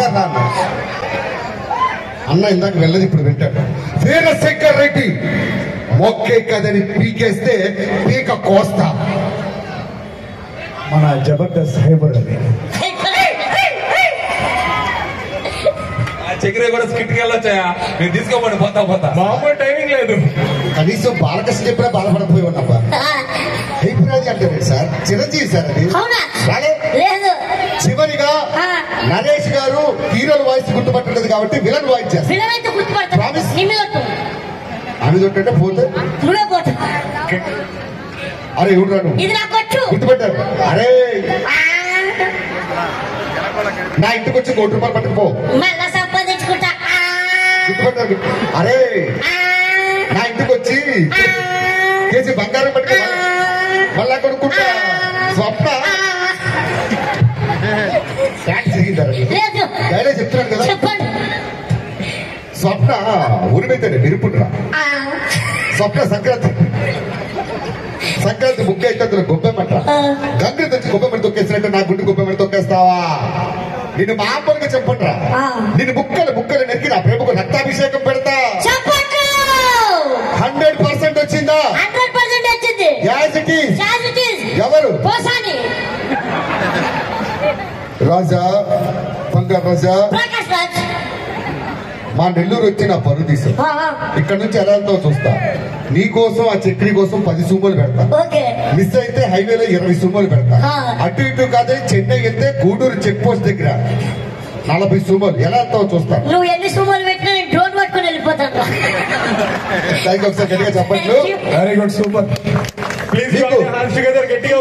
ఒకసారి రా అన్న ఇందాక వెళ్ళదు ఇప్పుడు వింటాడు. వీరశంకర్ రెడ్డి మొక్కే కదని పీకేస్తే పీక కోస్తా. మన జబర్దస్త్ హైబర్ అది చక్కెర కూడా స్కిట్కి వెళ్ళొచ్చాయా? నేను తీసుకోమని పోతా మామూలు టైమింగ్ లేదు. కనీసం బాలకృష్ణ చెప్పినా బాధపడపోయి ఉన్నప్ప హైపరాజీ అంటారు సార్, చిరంజీవి సార్ అది. చివరిగా నరేష్ గారు హీరోల వాయిస్ గుర్తుపట్టలేదు కాబట్టి విలన్ వాయిస్ చేస్తారు. ఆమె తొట్టంటే పోతే అరే ఎవరు రాను గుర్తుపెట్టారు. అరే నా ఇంటికి వచ్చి ₹1 పట్టుకుపో గుర్తుపెట్టారు. అరే నా ఇంటికి వచ్చి కేజీ బంగారం పట్టుకో మళ్ళా కొనుక్కుంటా. స్వప్న డైలాగ్ చెప్తున్నాను కదా. స్వప్న ఉరిమైతే నిరుపుడురా. స్వప్న సంక్రాంతి ముక్క అయితే అందులో గొబ్బెమ్మంట. గంగ తెచ్చి గొబ్బెమ్మని తొక్కేసినట్టు నా గుండె గొబ్బెమ్మని తొక్కేస్తావా? నిన్ను మామూలుగా చెప్పండిరా. నిన్ను ముక్కలు నెక్కి నా ప్రేమకు రక్తాభిషేకం పెడతా. 100% వచ్చిందా? ఎవరు? రాజా బంగారు రాజా మా నెల్లూరు వచ్చి నా పరువు తీసు. ఇక్కడ నుంచి ఎలా వెళ్తావు చూస్తా. నీ కోసం ఆ చక్రీ కోసం 10 సూమోలు పెడతా. మిస్ అయితే హైవేలో 20 సూమోలు పెడతా. అటు ఇటు కాదని చెన్నై వెళ్తే గూడూరు చెక్ పోస్ట్ దగ్గర 40 సూమోలు. ఎలా వెళ్తావు చూస్తా. నువ్వు ఎన్ని సూమోలు పెట్టినా నేను డ్రోన్ పట్టుకుని వెళ్ళిపోతాను. ఒకసారి గట్టిగా చెప్పండి. Very good, super. ప్లీజ్ గట్టిగా